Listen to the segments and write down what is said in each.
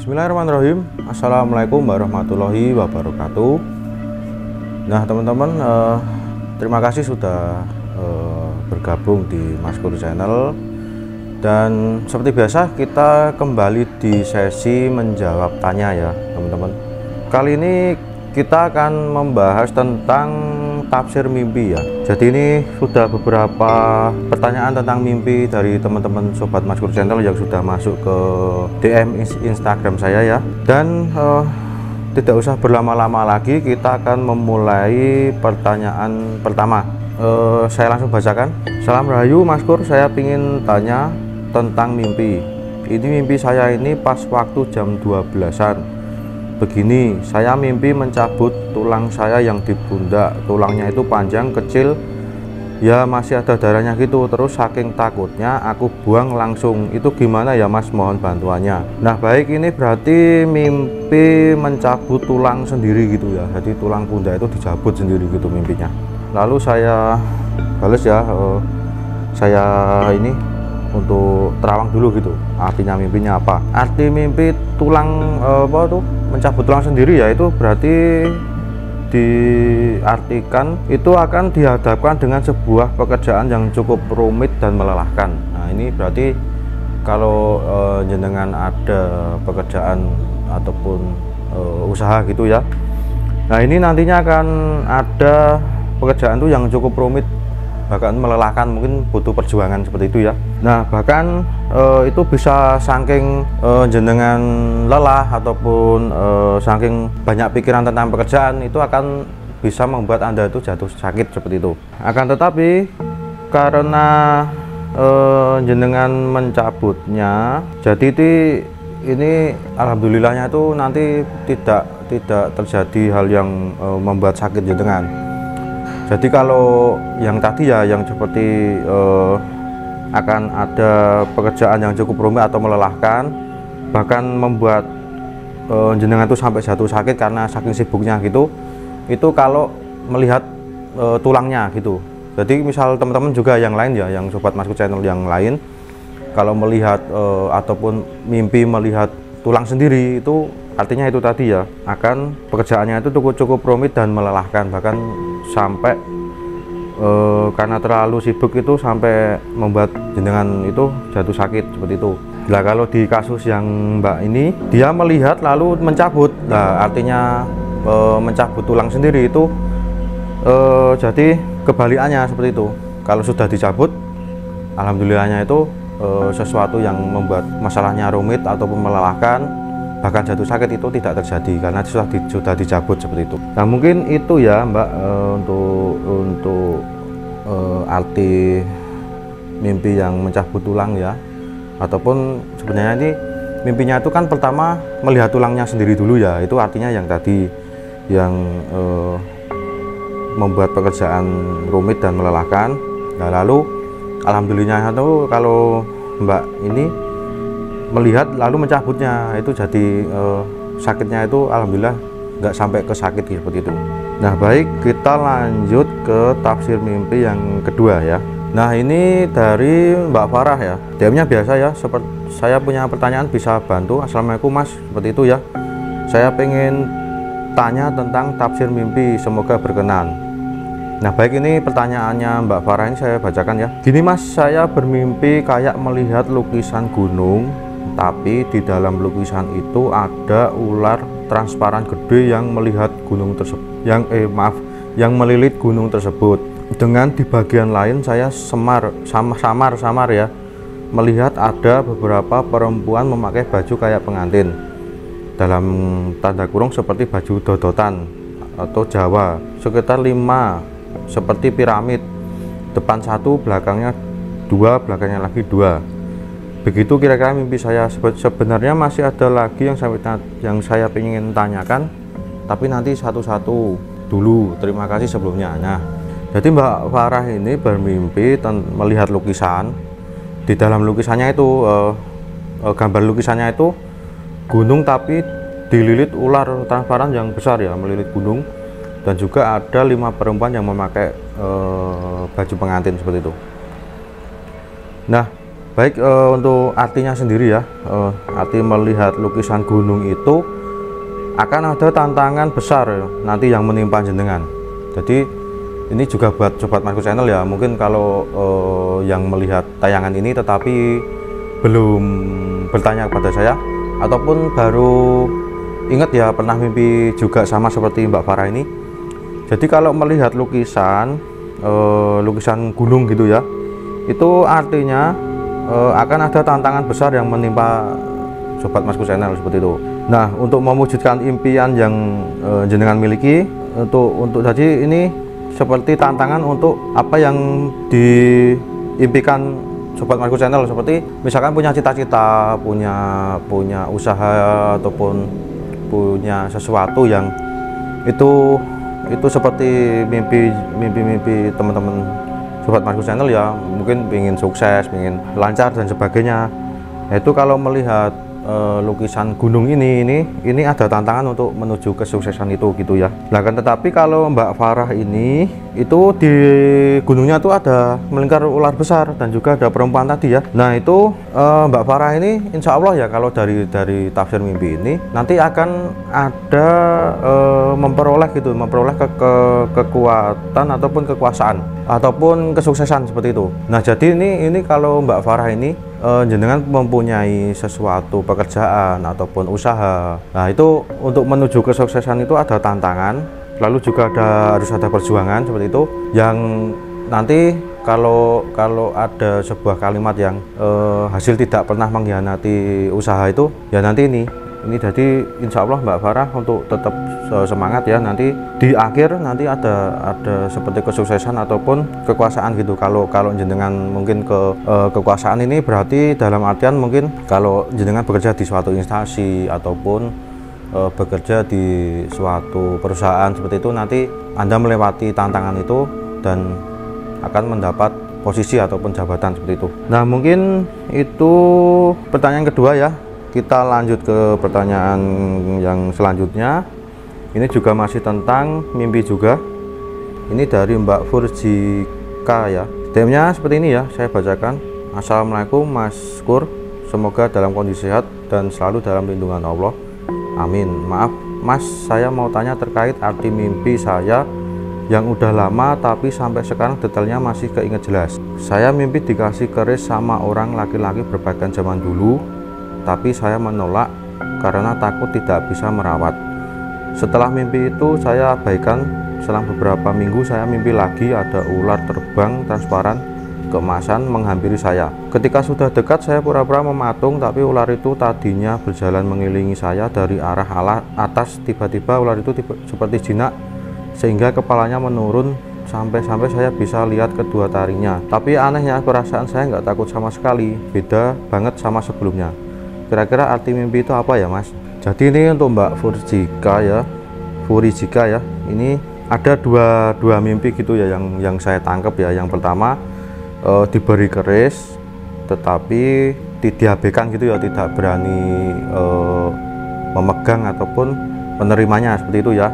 Bismillahirrahmanirrahim. Assalamualaikum warahmatullahi wabarakatuh. Nah teman-teman, terima kasih sudah bergabung di Maskur Channel. Dan seperti biasa kita kembali di sesi menjawab tanya ya teman-teman. Kali ini kita akan membahas tentang tafsir mimpi ya. Jadi ini sudah beberapa pertanyaan tentang mimpi dari teman-teman Sobat Maskur Channel yang sudah masuk ke DM Instagram saya ya. Dan tidak usah berlama-lama lagi, kita akan memulai pertanyaan pertama. Saya langsung bacakan. Salam Rahayu Maskur, saya ingin tanya tentang mimpi. Ini mimpi saya ini pas waktu jam 12-an. Begini, saya mimpi mencabut tulang saya yang di pundak. Tulangnya itu panjang, kecil, ya masih ada darahnya gitu. Terus saking takutnya aku buang langsung. Itu gimana ya Mas, mohon bantuannya. Nah baik, ini berarti mimpi mencabut tulang sendiri gitu ya. Jadi tulang pundak itu dicabut sendiri gitu mimpinya. Lalu saya balas ya, saya ini untuk terawang dulu gitu, artinya mimpinya apa. Arti mimpi tulang apa tuh mencabut tulang sendiri ya, itu berarti diartikan itu akan dihadapkan dengan sebuah pekerjaan yang cukup rumit dan melelahkan. Nah ini berarti kalau jenengan ada pekerjaan ataupun usaha gitu ya, nah ini nantinya akan ada pekerjaan tuh yang cukup rumit, bahkan melelahkan, mungkin butuh perjuangan seperti itu ya. Nah bahkan itu bisa saking jenengan lelah ataupun saking banyak pikiran tentang pekerjaan, itu akan bisa membuat Anda itu jatuh sakit seperti itu. Akan tetapi karena jenengan mencabutnya, jadi ini alhamdulillahnya itu nanti tidak terjadi hal yang membuat sakit jenengan. Jadi kalau yang tadi ya, yang seperti akan ada pekerjaan yang cukup rumit atau melelahkan, bahkan membuat jenengan itu sampai jatuh sakit karena saking sibuknya gitu, itu kalau melihat tulangnya gitu. Jadi misal teman-teman juga yang lain ya, yang Sobat Maskur Channel yang lain, kalau melihat ataupun mimpi melihat tulang sendiri, itu artinya itu tadi ya, akan pekerjaannya itu cukup rumit dan melelahkan, bahkan sampai karena terlalu sibuk itu sampai membuat jenengan itu jatuh sakit seperti itu. Nah kalau di kasus yang Mbak ini, dia melihat lalu mencabut, nah artinya mencabut tulang sendiri itu jadi kebalikannya seperti itu. Kalau sudah dicabut, alhamdulillahnya itu sesuatu yang membuat masalahnya rumit ataupun melelahkan, bahkan jatuh sakit itu tidak terjadi karena sudah dicabut seperti itu. Nah mungkin itu ya Mbak, untuk arti mimpi yang mencabut tulang ya. Ataupun sebenarnya ini mimpinya itu kan pertama melihat tulangnya sendiri dulu ya, itu artinya yang tadi yang membuat pekerjaan rumit dan melelahkan. Nah lalu alhamdulillahnya itu kalau Mbak ini melihat lalu mencabutnya, itu jadi sakitnya itu alhamdulillah nggak sampai ke sakit seperti itu. Nah baik, kita lanjut ke tafsir mimpi yang kedua ya. Nah ini dari Mbak Farah ya, DM-nya biasa ya, seperti saya punya pertanyaan bisa bantu. Assalamualaikum Mas, seperti itu ya. Saya pengen tanya tentang tafsir mimpi, semoga berkenan. Nah baik, ini pertanyaannya Mbak Farah ini saya bacakan ya. Gini Mas, saya bermimpi kayak melihat lukisan gunung, tapi di dalam lukisan itu ada ular transparan gede yang melihat gunung tersebut, yang melilit gunung tersebut. Dengan di bagian lain saya samar ya melihat ada beberapa perempuan memakai baju kayak pengantin, dalam tanda kurung seperti baju dodotan atau Jawa, sekitar 5 seperti piramid, depan 1, belakangnya 2, belakangnya lagi 2. Begitu kira-kira mimpi saya. Sebenarnya masih ada lagi yang saya ingin tanyakan, tapi nanti satu-satu dulu. Terima kasih sebelumnya. Nah, jadi Mbak Farah ini bermimpi melihat lukisan. Di dalam lukisannya itu gambar lukisannya itu gunung tapi dililit ular transparan yang besar ya, melilit gunung. Dan juga ada 5 perempuan yang memakai baju pengantin seperti itu. Nah Baik, untuk artinya sendiri ya, arti melihat lukisan gunung itu akan ada tantangan besar ya, nanti yang menimpa jenengan. Jadi ini juga buat Sobat Masku Channel ya, mungkin kalau yang melihat tayangan ini tetapi belum bertanya kepada saya ataupun baru ingat ya pernah mimpi juga sama seperti Mbak Farah ini. Jadi kalau melihat lukisan gunung gitu ya, itu artinya akan ada tantangan besar yang menimpa Sobat Masku Channel seperti itu. Nah, untuk mewujudkan impian yang jenengan miliki, untuk jadi ini seperti tantangan untuk apa yang diimpikan Sobat Masku Channel, seperti misalkan punya cita-cita, punya usaha ataupun punya sesuatu yang itu seperti mimpi teman-teman Sobat Masku Channel ya, mungkin ingin sukses, ingin lancar dan sebagainya. Nah, itu kalau melihat lukisan gunung ini ada tantangan untuk menuju kesuksesan itu gitu ya. Nah, kan tetapi kalau Mbak Farah ini itu di gunungnya tuh ada melingkar ular besar dan juga ada perempuan tadi ya. Nah, itu Mbak Farah ini insya Allah ya, kalau dari tafsir mimpi ini nanti akan ada memperoleh kekuatan ataupun kekuasaan ataupun kesuksesan seperti itu. Nah, jadi ini kalau Mbak Farah ini jenengan mempunyai sesuatu pekerjaan ataupun usaha. Nah, itu untuk menuju kesuksesan itu ada tantangan, lalu juga harus ada perjuangan seperti itu, yang nanti kalau ada sebuah kalimat yang hasil tidak pernah mengkhianati usaha itu ya, nanti ini jadi insya Allah Mbak Farah untuk tetap semangat ya, nanti di akhir nanti ada seperti kesuksesan ataupun kekuasaan gitu. Kalau jenengan mungkin kekuasaan ini berarti dalam artian mungkin kalau jenengan bekerja di suatu instansi ataupun bekerja di suatu perusahaan seperti itu, nanti Anda melewati tantangan itu dan akan mendapat posisi ataupun jabatan seperti itu. Nah, mungkin itu pertanyaan kedua ya. Kita lanjut ke pertanyaan yang selanjutnya. Ini juga masih tentang mimpi juga. Ini dari Mbak Furjika ya. DM-nya seperti ini ya, saya bacakan. Assalamualaikum Mas Kur, semoga dalam kondisi sehat dan selalu dalam lindungan Allah. Amin. Maaf Mas, saya mau tanya terkait arti mimpi saya yang udah lama tapi sampai sekarang detailnya masih keinget jelas. Saya mimpi dikasih keris sama orang laki-laki berpakaian zaman dulu, tapi saya menolak karena takut tidak bisa merawat. Setelah mimpi itu saya abaikan. Selang beberapa minggu saya mimpi lagi ada ular terbang transparan keemasan menghampiri saya. Ketika sudah dekat saya pura-pura mematung, tapi ular itu tadinya berjalan mengelilingi saya dari arah atas. Tiba-tiba ular itu seperti jinak sehingga kepalanya menurun sampai saya bisa lihat kedua taringnya. Tapi anehnya perasaan saya nggak takut sama sekali, beda banget sama sebelumnya. Kira-kira arti mimpi itu apa ya Mas? Jadi ini untuk Mbak Furjika ya, ini ada dua mimpi gitu ya yang saya tangkap ya. Yang pertama diberi keris tetapi diabaikan gitu ya, tidak berani memegang ataupun menerimanya seperti itu ya.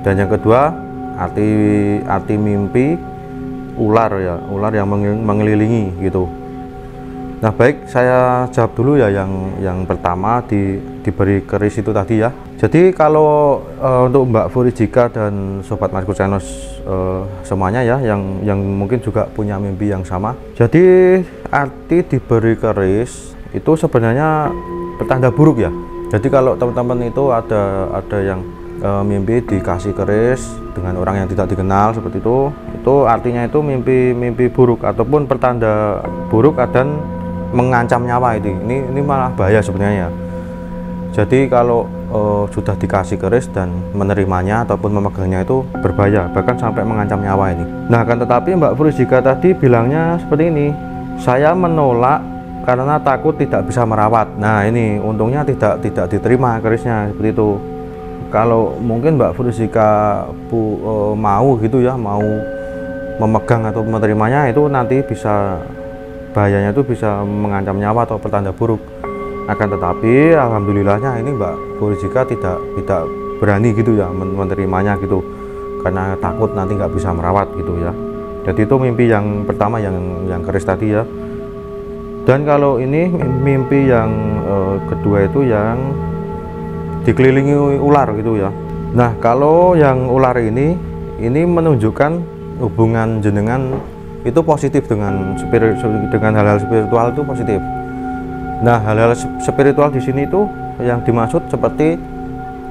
Dan yang kedua arti mimpi ular yang mengelilingi gitu. Nah, baik, saya jawab dulu ya yang pertama diberi keris itu tadi ya. Jadi kalau untuk Mbak Furjika dan Sobat Masku Channel semuanya ya yang mungkin juga punya mimpi yang sama. Jadi arti diberi keris itu sebenarnya pertanda buruk ya. Jadi kalau teman-teman itu ada yang mimpi dikasih keris dengan orang yang tidak dikenal seperti itu artinya itu mimpi buruk ataupun pertanda buruk dan mengancam nyawa. Ini malah bahaya sebenarnya. Jadi kalau sudah dikasih keris dan menerimanya ataupun memegangnya itu berbahaya, bahkan sampai mengancam nyawa ini. Nah, kan tetapi Mbak Furjika tadi bilangnya seperti ini, saya menolak karena takut tidak bisa merawat. Nah, ini untungnya tidak diterima kerisnya seperti itu. Kalau mungkin Mbak Furjika mau gitu ya, mau memegang atau menerimanya, itu nanti bisa bahayanya itu bisa mengancam nyawa atau pertanda buruk. Akan tetapi alhamdulillahnya ini Mbak Furjika tidak berani gitu ya menerimanya gitu, karena takut nanti nggak bisa merawat gitu ya. Jadi itu mimpi yang pertama yang keris tadi ya. Dan kalau ini mimpi yang kedua itu yang dikelilingi ular gitu ya. Nah, kalau yang ular ini menunjukkan hubungan jenengan itu positif dengan hal-hal spiritual itu positif. Nah, hal-hal spiritual di sini itu yang dimaksud seperti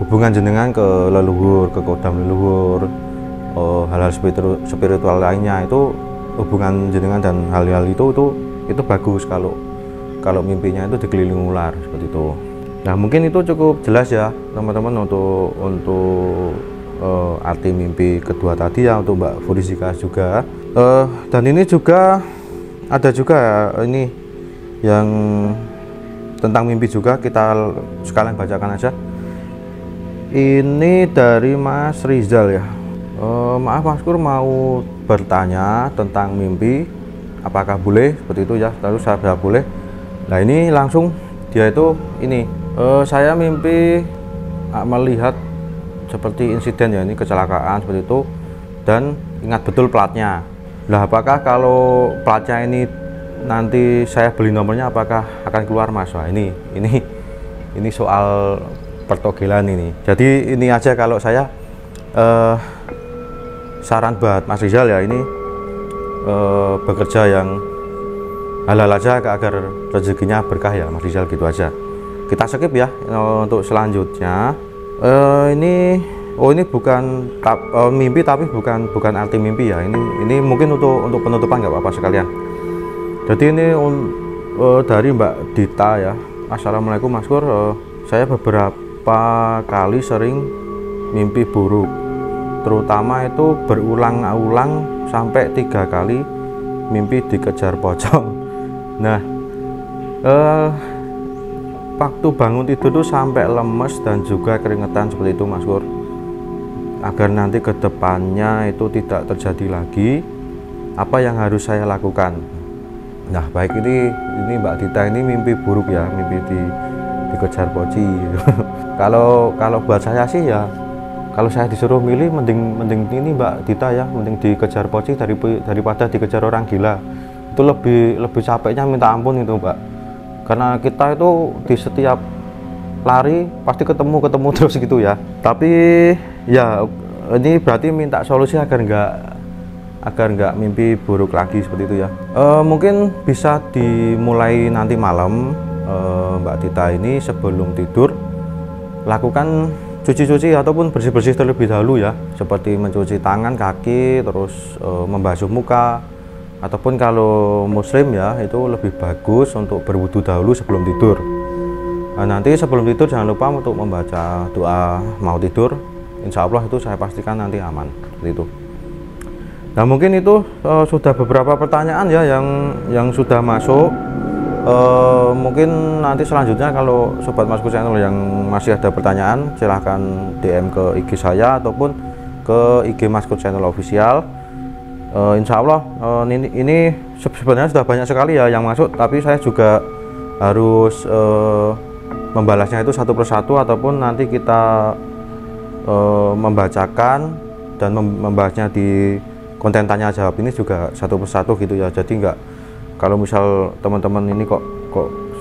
hubungan jenengan ke leluhur, ke kodam leluhur, hal-hal spiritual lainnya, itu hubungan jenengan dan hal-hal itu bagus kalau mimpinya itu dikelilingi ular seperti itu. Nah, mungkin itu cukup jelas ya teman-teman untuk arti mimpi kedua tadi ya, untuk Mbak Furizika juga. Dan ini juga ada juga ya, ini yang tentang mimpi juga, kita sekalian bacakan aja. Ini dari Mas Rizal ya. Maaf Mas Kur, mau bertanya tentang mimpi, apakah boleh seperti itu ya? Lalu saya boleh. Nah, ini langsung dia itu ini, saya mimpi melihat seperti insiden ya, ini kecelakaan seperti itu, dan ingat betul platnya. Lah, apakah kalau platnya ini nanti saya beli nomornya apakah akan keluar Mas? Wah, ini soal pertogelan ini. Jadi ini aja kalau saya saran buat Mas Rizal ya, ini bekerja yang halal aja agar rezekinya berkah ya Mas Rizal, gitu aja. Kita skip ya. Untuk selanjutnya ini bukan mimpi, tapi bukan arti mimpi ya. Ini mungkin untuk penutupan nggak apa-apa sekalian. Jadi ini dari Mbak Dita ya. Assalamualaikum Mas Kur, saya beberapa kali sering mimpi buruk, terutama itu berulang-ulang sampai 3 kali mimpi dikejar pocong. Nah, waktu bangun tidur tuh sampai lemes dan juga keringetan seperti itu Mas Kur. Agar nanti kedepannya itu tidak terjadi lagi, apa yang harus saya lakukan? Nah, baik, ini Mbak Dita ini mimpi buruk ya, mimpi dikejar poci. Kalau buat saya sih ya, kalau saya disuruh milih mending ini Mbak Dita ya, mending dikejar poci daripada dikejar orang gila. Itu lebih capeknya minta ampun itu Mbak. Karena kita itu di setiap lari pasti ketemu terus gitu ya. Tapi ya ini berarti minta solusi agar nggak mimpi buruk lagi seperti itu ya. Mungkin bisa dimulai nanti malam, Mbak Dita ini sebelum tidur lakukan cuci-cuci ataupun bersih-bersih terlebih dahulu ya, seperti mencuci tangan, kaki, terus membasuh muka, ataupun kalau muslim ya itu lebih bagus untuk berwudu dahulu sebelum tidur. Nah, nanti sebelum tidur jangan lupa untuk membaca doa mau tidur. Insya Allah itu saya pastikan nanti aman seperti itu. Nah, mungkin itu sudah beberapa pertanyaan ya yang sudah masuk. Mungkin nanti selanjutnya kalau Sobat Maskur Channel yang masih ada pertanyaan, silahkan DM ke IG saya ataupun ke IG Maskur Channel Official. Insya Allah ini sebenarnya sudah banyak sekali ya yang masuk, tapi saya juga harus membalasnya itu satu persatu, ataupun nanti kita membacakan dan membahasnya di konten tanya jawab ini juga satu persatu gitu ya. Jadi nggak, kalau misal teman-teman ini kok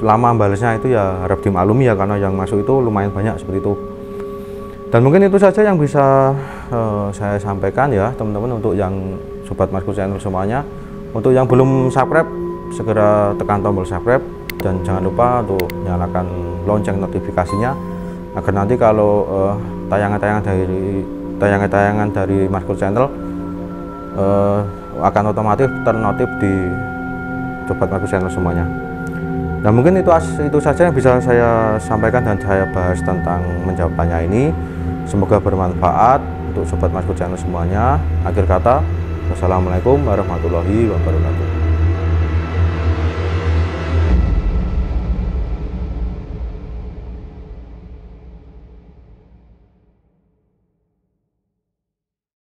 lama balasnya itu ya harap dimaklumi ya, karena yang masuk itu lumayan banyak seperti itu. Dan mungkin itu saja yang bisa saya sampaikan ya teman-teman, untuk yang Sobat Maskur Channel semuanya. Untuk yang belum subscribe, segera tekan tombol subscribe dan jangan lupa untuk nyalakan lonceng notifikasinya, agar nanti kalau tayangan-tayangan dari Maskur Channel akan otomatis ternotif di Sobat Maskur Channel semuanya. Nah, mungkin itu saja yang bisa saya sampaikan dan saya bahas tentang menjawab tanya ini. Semoga bermanfaat untuk Sobat Maskur Channel semuanya. Akhir kata, wassalamualaikum warahmatullahi wabarakatuh.